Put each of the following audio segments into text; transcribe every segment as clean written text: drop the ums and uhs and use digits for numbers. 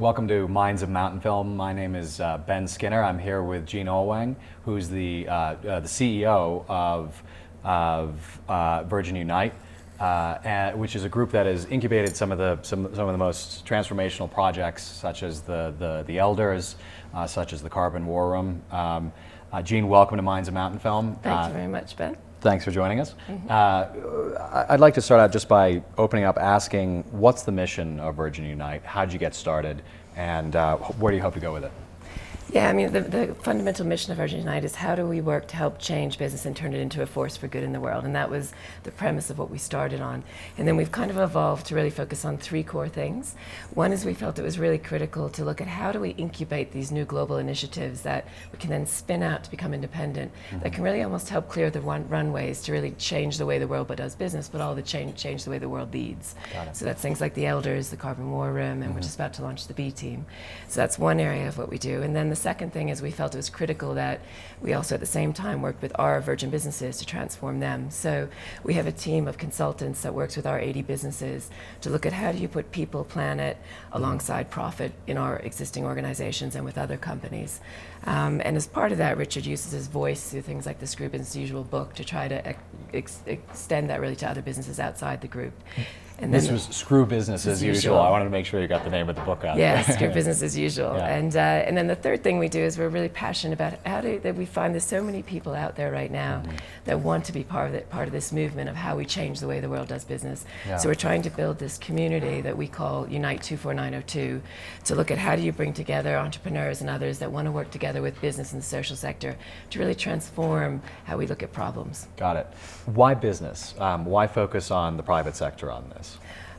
Welcome to Minds of Mountain Film. My name is Ben Skinner. I'm here with Gene Oelwang, who's the CEO of Virgin Unite, which is a group that has incubated some of the most transformational projects, such as the Elders, such as the Carbon War Room. Gene, welcome to Minds of Mountain Film. Thank you very much, Ben. Thanks for joining us. I'd like to start out just by opening up asking, what's the mission of Virgin Unite? How did you get started? And where do you hope to go with it? Yeah, I mean, the fundamental mission of Virgin Unite is how do we work to help change business and turn it into a force for good in the world? And that was the premise of what we started on. And then we've kind of evolved to really focus on three core things. One is we felt it was really critical to look at how do we incubate these new global initiatives that we can then spin out to become independent, that can really almost help clear the runways to really change the way the world does business, but all the change the way the world leads. So that's things like the Elders, the Carbon War Room, and we're just about to launch the B Team. So that's one area of what we do. And then the second thing is we felt it was critical that we also at the same time worked with our Virgin businesses to transform them. So we have a team of consultants that works with our 80 businesses to look at how do you put people, planet, alongside profit in our existing organizations and with other companies. And as part of that, Richard uses his voice through things like the Screw Business as Usual book to try to extend that really to other businesses outside the group. And this was Screw Business as Usual. I wanted to make sure you got the name of the book out. Yeah, Screw Business as Usual. Yeah. And then the third thing we do is we're really passionate about that we find there's so many people out there right now that want to be part of this movement of how we change the way the world does business. Yeah. So we're trying to build this community that we call Unite 24902 to look at how do you bring together entrepreneurs and others that want to work together with business and the social sector to really transform how we look at problems. Got it. Why business? Why focus on the private sector on this?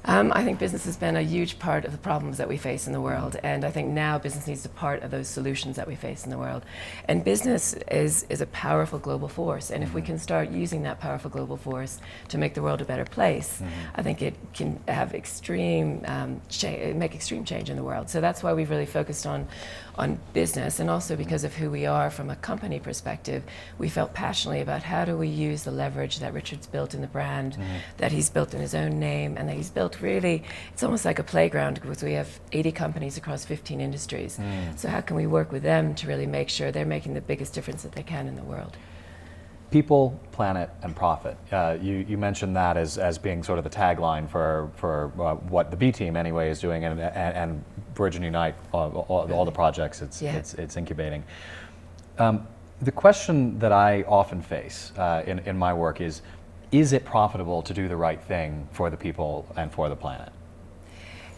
I think business has been a huge part of the problems that we face in the world, and I think now business needs to be part of those solutions that we face in the world. And business is a powerful global force, and if we can start using that powerful global force to make the world a better place, I think it can have make extreme change in the world. So that's why we've really focused on business, and also because of who we are from a company perspective, we felt passionately about how do we use the leverage that Richard's built in the brand, that he's built in his own name, and that he's built really, it's almost like a playground because we have 80 companies across 15 industries. So how can we work with them to really make sure they're making the biggest difference that they can in the world? People, planet, and profit. You mentioned that as being sort of the tagline for what the B Team anyway is doing, and Virgin Unite, all the projects it's incubating. The question that I often face in my work is it profitable to do the right thing for the people and for the planet?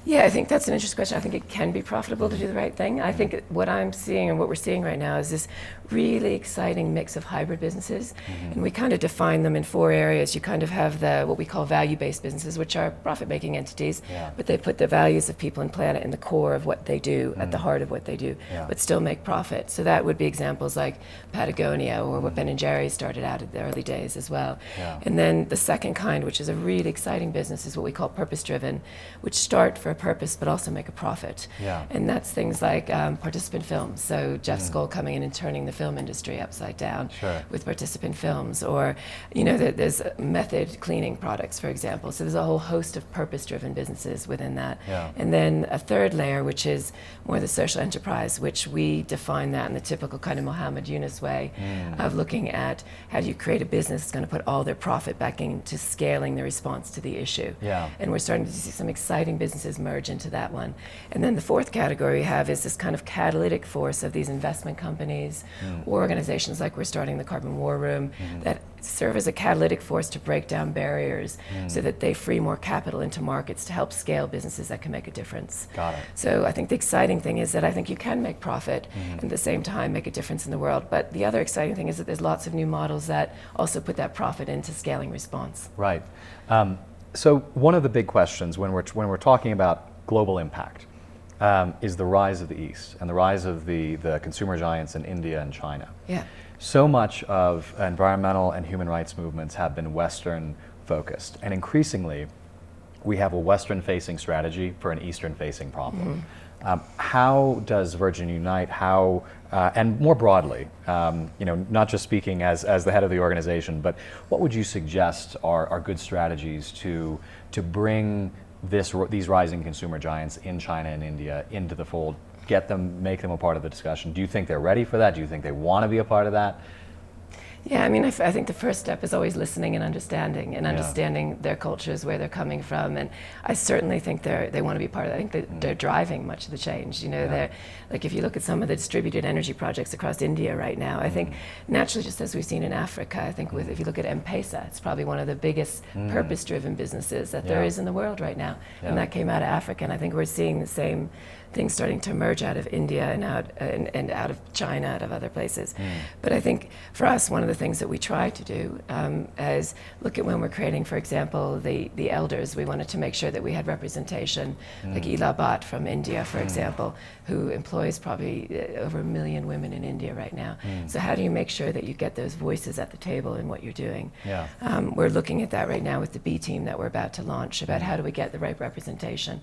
Yeah, I think that's an interesting question. I think it can be profitable to do the right thing. I think what I'm seeing and what we're seeing right now is this really exciting mix of hybrid businesses. And we kind of define them in four areas. You kind of have what we call value-based businesses, which are profit-making entities, but they put the values of people and planet in the core of what they do, at the heart of what they do, but still make profit. So that would be examples like Patagonia or what Ben & Jerry's started out at the early days as well. And then the second kind, which is a really exciting business, is what we call purpose-driven, which start for a purpose but also make a profit. And that's things like participant films. So Jeff Skoll coming in and turning the film industry upside down with participant films, or there's method cleaning products, for example. So there's a whole host of purpose-driven businesses within that. And then a third layer, which is more the social enterprise, which we define that in the typical kind of Muhammad Yunus way of looking at how do you create a business that's going to put all their profit back into scaling the response to the issue. And we're starting to see some exciting businesses merge into that one. And then the fourth category we have is this kind of catalytic force of these investment companies or organizations like we're starting the Carbon War Room that serve as a catalytic force to break down barriers so that they free more capital into markets to help scale businesses that can make a difference. Got it. So I think the exciting thing is that I think you can make profit and at the same time make a difference in the world. But the other exciting thing is that there's lots of new models that also put that profit into scaling response. Right. So one of the big questions when we're talking about global impact is the rise of the East and the rise of the consumer giants in India and China. So much of environmental and human rights movements have been Western focused, and increasingly we have a Western facing strategy for an Eastern facing problem. How does Virgin Unite, and more broadly, not just speaking as the head of the organization, but what would you suggest are good strategies to bring these rising consumer giants in China and India into the fold, make them a part of the discussion? Do you think they're ready for that? Do you think they want to be a part of that? Yeah, I mean, I think the first step is always listening and understanding their cultures, where they're coming from, and I certainly think they want to be part of that. I think that they're driving much of the change. They're, like, if you look at some of the distributed energy projects across India right now, I think naturally, just as we've seen in Africa, I think if you look at M-Pesa, it's probably one of the biggest purpose-driven businesses that there is in the world right now, and that came out of Africa, and I think we're seeing the same things starting to emerge out of India and out of China, out of other places. But I think for us, one of the things that we try to do is look at when we're creating, for example, the elders. We wanted to make sure that we had representation, like Ila Bhatt from India, for example, who employs probably over 1 million women in India right now. So how do you make sure that you get those voices at the table in what you're doing? We're looking at that right now with the B team that we're about to launch, about how do we get the right representation.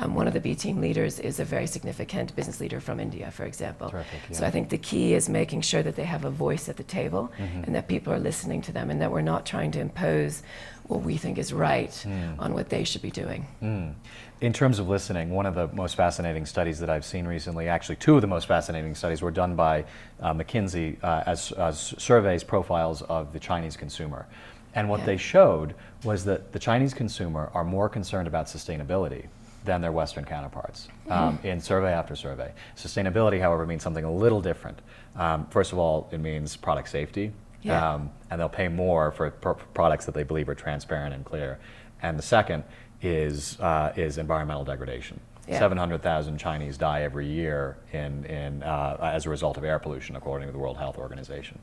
One of the B team leaders is a very significant business leader from India, for example. Terrific, So I think the key is making sure that they have a voice at the table and that people are listening to them, and that we're not trying to impose what we think is right on what they should be doing. In terms of listening, one of the most fascinating studies that I've seen recently, actually two of the most fascinating studies, were done by McKinsey as surveys, profiles of the Chinese consumer. And what they showed was that the Chinese consumer are more concerned about sustainability than their Western counterparts in survey after survey. Sustainability, however, means something a little different. First of all, it means product safety, and they'll pay more for products that they believe are transparent and clear. And the second is environmental degradation. 700,000 Chinese die every year as a result of air pollution, according to the World Health Organization.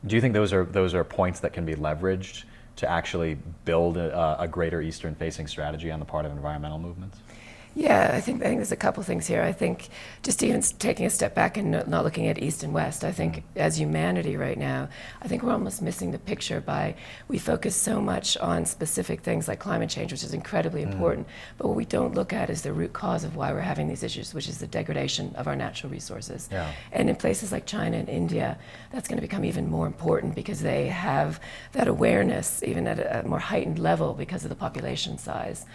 Do you think those are points that can be leveraged to actually build a greater Eastern-facing strategy on the part of environmental movements? Yeah, I think there's a couple things here. I think just even taking a step back and not looking at East and West, I think as humanity right now, I think we're almost missing the picture by we focus so much on specific things like climate change, which is incredibly important, but what we don't look at is the root cause of why we're having these issues, which is the degradation of our natural resources. And in places like China and India, that's going to become even more important because they have that awareness even at a more heightened level because of the population size.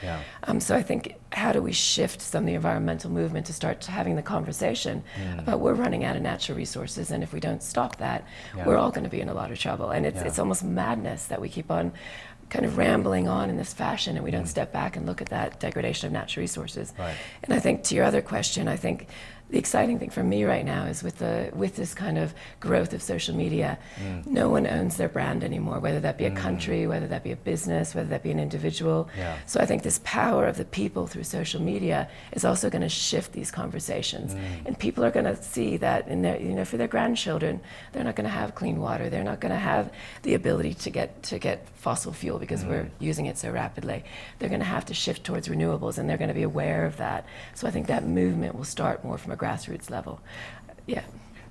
So I think, how do we shift some of the environmental movement to start having the conversation about we're running out of natural resources, and if we don't stop that, we're all going to be in a lot of trouble. And it's almost madness that we keep on kind of rambling on in this fashion and we don't step back and look at that degradation of natural resources. And I think to your other question, I think the exciting thing for me right now is with this kind of growth of social media, no one owns their brand anymore, whether that be a country, whether that be a business, whether that be an individual. So I think this power of the people through social media is also going to shift these conversations. And people are going to see that in their, for their grandchildren, they're not going to have clean water. They're not going to have the ability to get fossil fuel because we're using it so rapidly. They're going to have to shift towards renewables, and they're going to be aware of that. So I think that movement will start more from a grassroots level.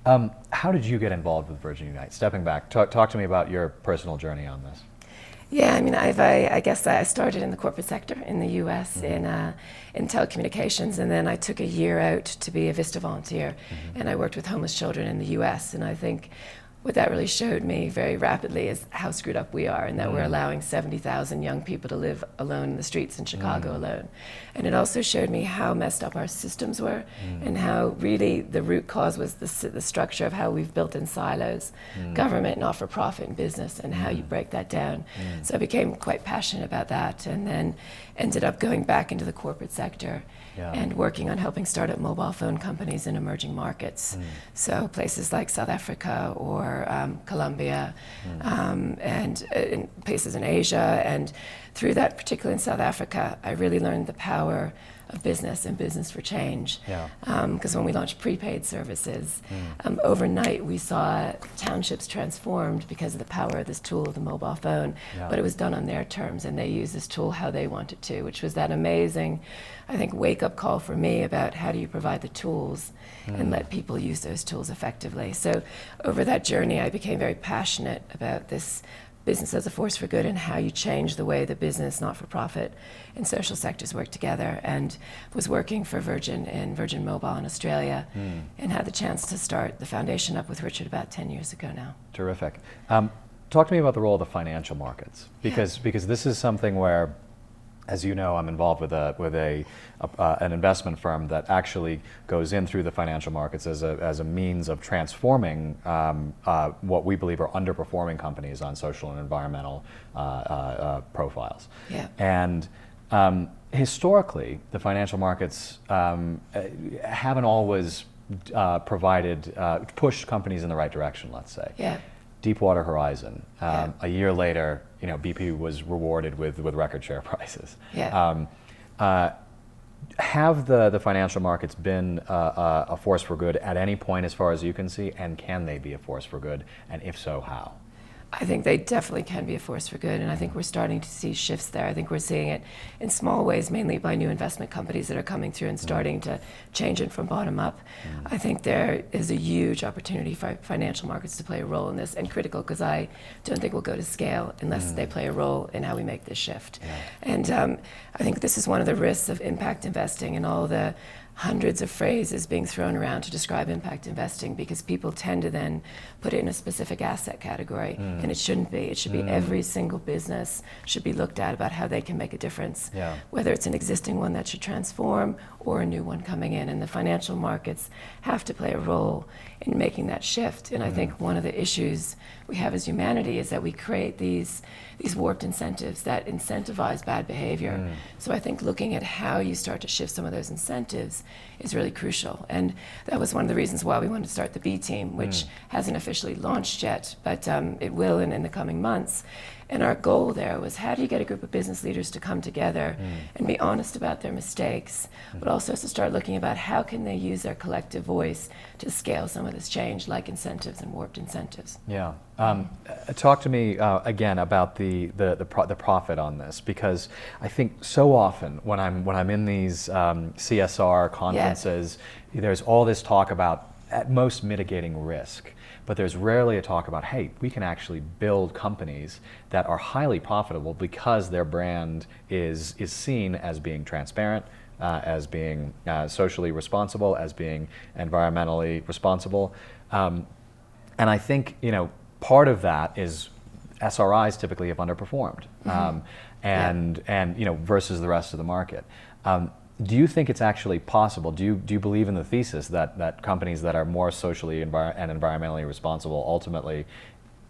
How did you get involved with Virgin Unite? Stepping back, talk to me about your personal journey on this. Yeah, I mean, I guess I started in the corporate sector in the U.S. in telecommunications, and then I took a year out to be a Vista volunteer, and I worked with homeless children in the U.S. And I think what that really showed me very rapidly is how screwed up we are, and that we're allowing 70,000 young people to live alone in the streets in Chicago alone. And it also showed me how messed up our systems were, and how really the root cause was the structure of how we've built in silos, government, not-for-profit, and business, and how you break that down. So I became quite passionate about that, and then ended up going back into the corporate sector and working on helping start up mobile phone companies in emerging markets. So places like South Africa or Colombia, and in places in Asia. And through that, particularly in South Africa, I really learned the power of business and business for change. Because when we launched prepaid services, overnight we saw townships transformed because of the power of this tool of the mobile phone, but it was done on their terms, and they used this tool how they wanted to, which was that amazing, I think, wake-up call for me about how do you provide the tools and let people use those tools effectively. So over that journey, I became very passionate about this business as a force for good and how you change the way the business, not-for-profit, and social sectors work together, and was working for Virgin and Virgin Mobile in Australia, and had the chance to start the foundation up with Richard about 10 years ago now. Terrific. Talk to me about the role of the financial markets, because this is something where As you know, I'm involved with an investment firm that actually goes in through the financial markets as a means of transforming what we believe are underperforming companies on social and environmental profiles. Yeah. And historically, the financial markets haven't always pushed companies in the right direction, let's say. Yeah. Deepwater Horizon. A year later, BP was rewarded with record share prices. Yeah. Have the financial markets been a force for good at any point as far as you can see, and can they be a force for good, and if so, how? I think they definitely can be a force for good, and I think we're starting to see shifts there. I think we're seeing it in small ways, mainly by new investment companies that are coming through and starting to change it from bottom up. I think there is a huge opportunity for financial markets to play a role in this, and critical, because I don't think we'll go to scale unless they play a role in how we make this shift. Yeah. And I think this is one of the risks of impact investing and all the hundreds of phrases being thrown around to describe impact investing, because people tend to then put it in a specific asset category, and it shouldn't be. It should be every single business should be looked at about how they can make a difference, whether it's an existing one that should transform or a new one coming in. And the financial markets have to play a role in making that shift. And I think one of the issues we have as humanity is that we create these warped incentives that incentivize bad behavior. So I think looking at how you start to shift some of those incentives is really crucial. And that was one of the reasons why we wanted to start the B team, which hasn't officially launched yet, but it will in the coming months. And our goal there was, how do you get a group of business leaders to come together and be honest about their mistakes, but also to start looking about how can they use their collective voice to scale some of this change, like incentives and warped incentives. Yeah. Talk to me again about the profit on this, because I think so often when I'm in these CSR conferences, there's all this talk about at most mitigating risk. But there's rarely a talk about, hey, we can actually build companies that are highly profitable because their brand is seen as being transparent, as being socially responsible, as being environmentally responsible. And I think, part of that is SRIs typically have underperformed, and versus the rest of the market. Do you think it's actually possible? Do you believe in the thesis that companies that are more socially and environmentally responsible ultimately,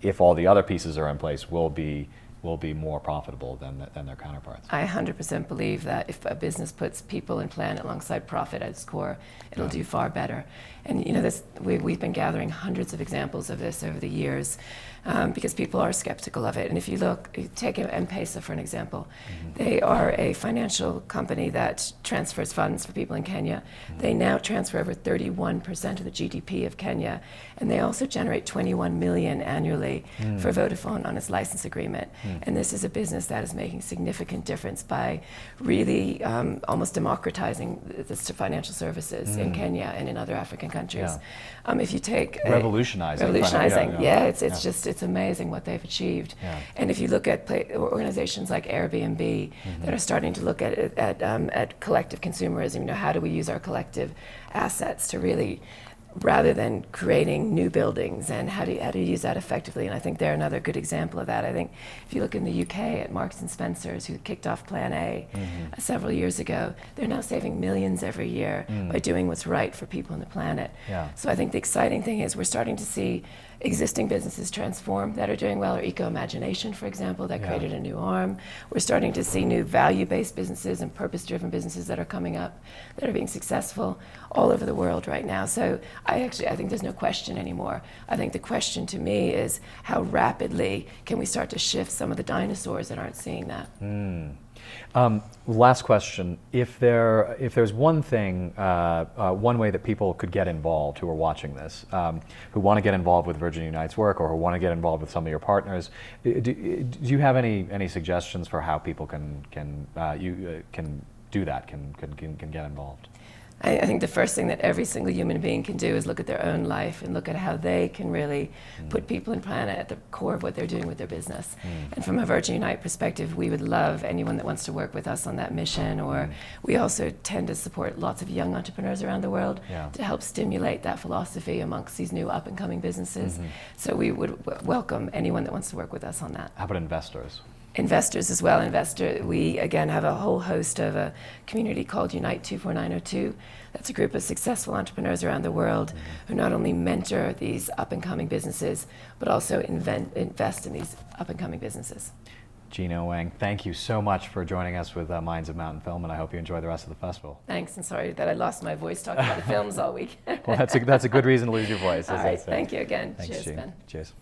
if all the other pieces are in place, will be more profitable than their counterparts? I 100% believe that if a business puts people and planet alongside profit at its core, it'll do far better. And we've been gathering hundreds of examples of this over the years, because people are skeptical of it. And if you take M-Pesa for an example, they are a financial company that transfers funds for people in Kenya. They now transfer over 31% of the GDP of Kenya, and they also generate 21 million annually for Vodafone on its license agreement. And this is a business that is making significant difference by really almost democratizing the financial services in Kenya and in other African countries. If you take revolutionizing, it's amazing what they've achieved. And if you look at organizations like Airbnb that are starting to look at collective consumerism, how do we use our collective assets to really, rather than creating new buildings, and how do you use that effectively? And I think they're another good example of that. I think if you look in the UK at Marks and Spencer's, who kicked off Plan A several years ago, they're now saving millions every year by doing what's right for people on the planet. So I think the exciting thing is we're starting to see existing businesses transform that are doing well, or Eco-Imagination, for example, that created a new arm. We're starting to see new value-based businesses and purpose-driven businesses that are coming up, that are being successful all over the world right now. So I think there's no question anymore. I think the question to me is, how rapidly can we start to shift some of the dinosaurs that aren't seeing that? Last question. If there's one thing, one way that people could get involved who are watching this, who want to get involved with Virgin Unite's work, or who want to get involved with some of your partners, do you have any suggestions for how people can do that, can get involved? I think the first thing that every single human being can do is look at their own life and look at how they can really put people and planet at the core of what they're doing with their business. And from a Virgin Unite perspective, we would love anyone that wants to work with us on that mission, or we also tend to support lots of young entrepreneurs around the world to help stimulate that philosophy amongst these new up-and-coming businesses. So we would welcome anyone that wants to work with us on that. How about investors? investors as well. We again have a whole host of a community called Unite 24902. That's a group of successful entrepreneurs around the world who not only mentor these up and coming businesses, but also invest in these up and coming businesses. Jean Oelwang, thank you so much for joining us with Minds of Mountain Film, and I hope you enjoy the rest of the festival. Thanks, and sorry that I lost my voice talking about the films all week. Well, that's a good reason to lose your voice. All right, thank you again. Thanks, Cheers, Jean. Ben. Cheers.